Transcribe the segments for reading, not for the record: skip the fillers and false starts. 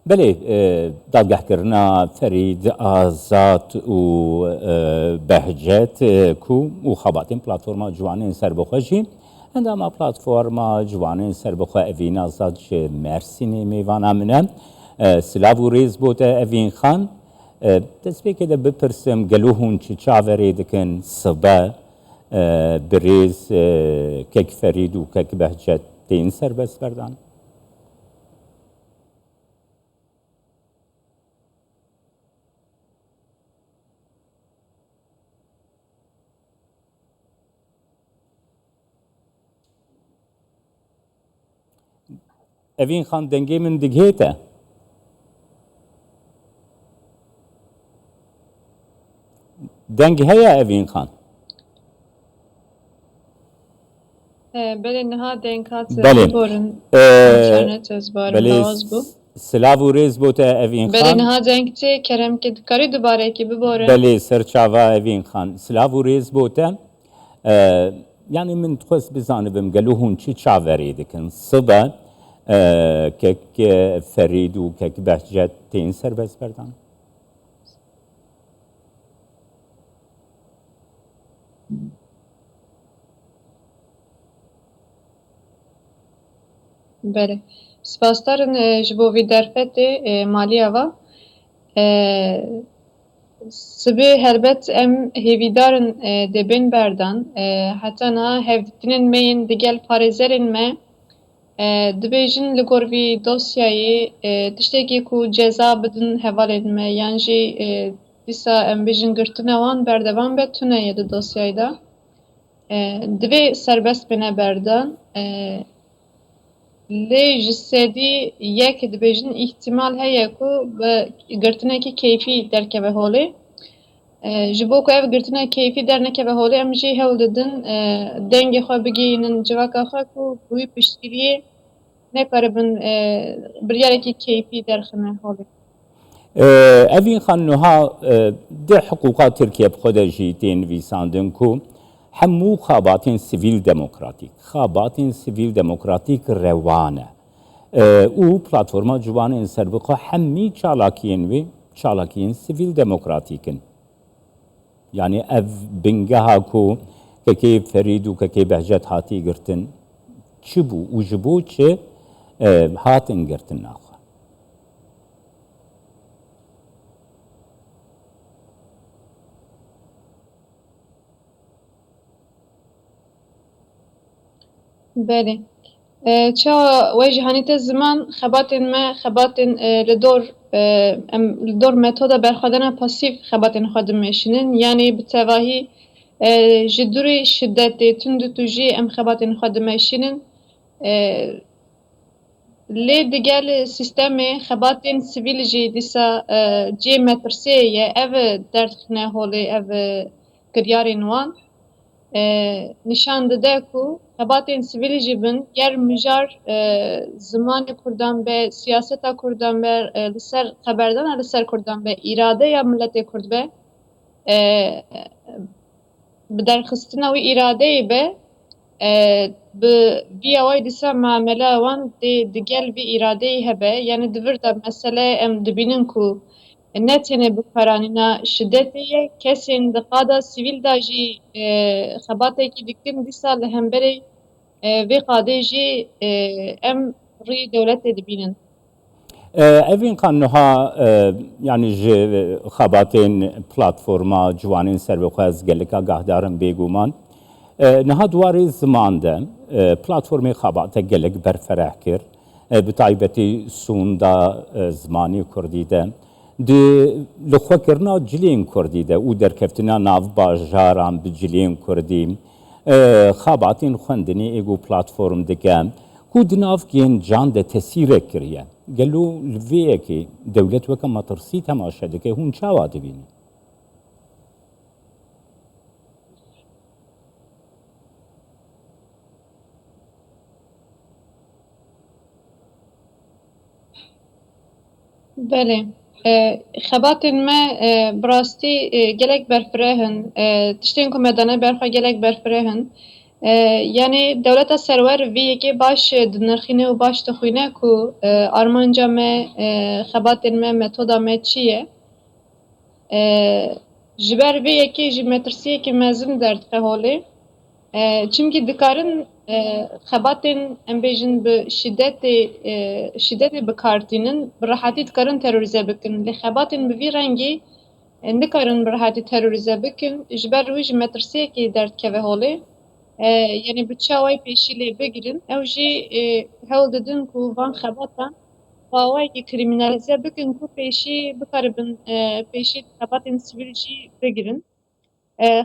بله دادگاهکردنا فرید آزاد و بهجت کو و خباتین پلتفرما جوانین سربخوشی اندام پلتفرما جوانین سربخو اوین آزاد چه مرسینی میوان امنه سلاو و ریز بود اوین خان دست که ده بپرسم گلوهون چه چاوری دکن صبح بریز کک فرید و کک بهجت تین سربست بردن اوین خان دنگی من دگهیته دنگ هیا اوین خان بله نها دنکات بله بورن اینترنت از بارم بله باز بو سلاو و ریز بوده اوین بله خان نها دنک چه کرم که کاری دوباره کی ببورن بله سرچاوا اوین خان سلاو و ریز بوده yani min txus bizanibim gelu hûn çi çaverî dikin sibe kek Ferîd û kek Behcet tên serbest berdan بله سپاسدارن ji bo vî derfetê maliya ve sibê helbet em hêvîdarin dibin berdan heta niha hevdîtinên me yên digel parêzerên me dibêjin li gor vî dosyayê tiştekî ku ceza bidin hevalên me yan jî dîsa em bêjin girtina wan berdevan be tune ye di dosyayê de divê serbest bine berdan lê ji sedî yek dibêjin îhtimal heye ku bi girtinekî keyfî derkeve holê ji bo ku ev girtina keyfî dernekeve holê em jî hewl didin dengê xwe bigihînin civaka xwe ku bi wî piştgiriyê nekaribin biryarekî keyfî derxine holê evîn xan niha di hiqûqa Tirkiye bi xwe de jî tên nivîsandin ku hemû xabatên sivîl demokratîk xabatên sivîl demokratîk rewan e û platforma ciwanên serbixwe hemî çalakiyên wê çalakiyên sivîl demokratîk in yani ev bingeha ku kekê Ferîd û kekê Behcet hatî girtin çi bû û ji bo çi hatin girtin naxwe بله çawa we cîhanîte ziman xebatên me xebatên li dor metoda berxwedana pasîv xebatên xwe dimeşînin yanî bi tevahî ji durî şiddetê tund û tu jî em xebatên xwe dimeşînin lê digel sîstemê xebatên sivîl jî dîsa cê metirsiyê ye ev derdixine holê ev kiryarên wan nişan dide ku xebatên sivîl jî bin ger mijar zimanê Kurdan be siyaseta Kurdan be li ser xeberdana li ser Kurdan be îradeya milletê Kurd be bi derxistina wî îradeyê be bi vîya way dîsa muamela wan dê digel vî îradeyê hebe yani divir de mesele em dibînin ku ne tenê bikaranîna şiddetê ye kesên di qada sivîl da jî xebatekî dikin dîsa li hemberê vê qadê jî em rûyê dewletê dibînin evîn xan niha yani ji xebatên platforma ciwanên serbixwe ez geleka gahdarim bêguman niha dwarê ziman de platformê xebate gelek berfereh kir bi taybetî sûnda zimanî Kurdî de di li xwekirina cilên Kurdî de û derkeftina nav bajaran bi cilên Kurdî xebatên xwendinê êgo platform dike ku di nav gêncan de tesîrek kiriye gelo li vê yekê dewlet weke metirsî temaşe dike hûn çawa dibînin Belê xebatên me bi rastî gelek berfireh in tiştên ku me dane berxwe gelek berfireh in Yani devleta serwer vî yekê baş dinirxîne û baş dixwîne ku armanca me, xebatên me, metoda me çi ye. Ji ber vê yekê jî metirsiyekî mezin derdike holê. Çimkî dikarin xebatên em bêjin bi şiddetê bikartînin, bi rehatî dikarin terorîze bikin. Lê xebatên bi vî rengî nikarin bi rehatî terorîze bikin, ji ber wî jî metirsiyekî derdkeve holê. Yani bi çawayê pêşî lê bigirin, ew jî hewl didin ku van xebatan awayekî krîminalîze bikin ku pêşî bikaribin pêşî xebatên sivîl jî bigirin.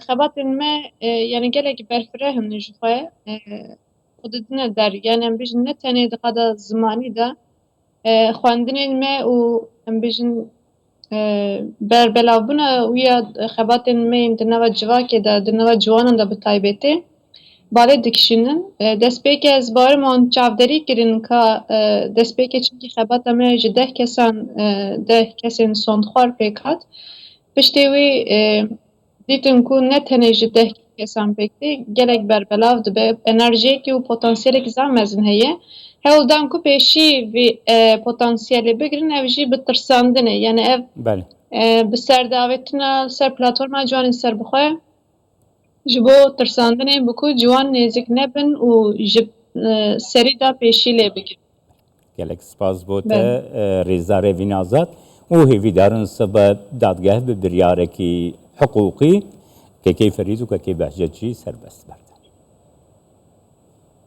Xebatên me yani gelekî berfirehim ji xwe. Xwe didine der, yani em bêjin ne tenê di qada zimanî de xwendinên me û em bêjin berbelavbûna wî ya xebatên me yên di nava civakê de, di nava ciwanan de bi taybetî balê dikişînin. Destpêkê ez bawerim wan çavderî kirin ka destpêkê çimkî xebata me ji 10 kesan 10 kesên sondxwar pêk hat. Piştî wî dîtin ku ne tenê ji 10 kesan pêk tê, gelek berbelav dibe, enerjiyekî û potansiyelekî zaf mezin heye. Hewl dan ku pêşî vî potansiyelê bigirin, ev jî bi tirsandinê. Yani ev Belê. bi serdavêtina ser platforma ciwanên serbixwe ji bo tirsandinê bi ku ciwan nêzik nebin û ji serî da pêşî lê bigirin. Gelek spas bo te Rêza Revîn Azad û hêvîdarin sebe dadgeh bi biryarekî hiqûqî kekê Ferîd û kekê Behcet jî serbest ber.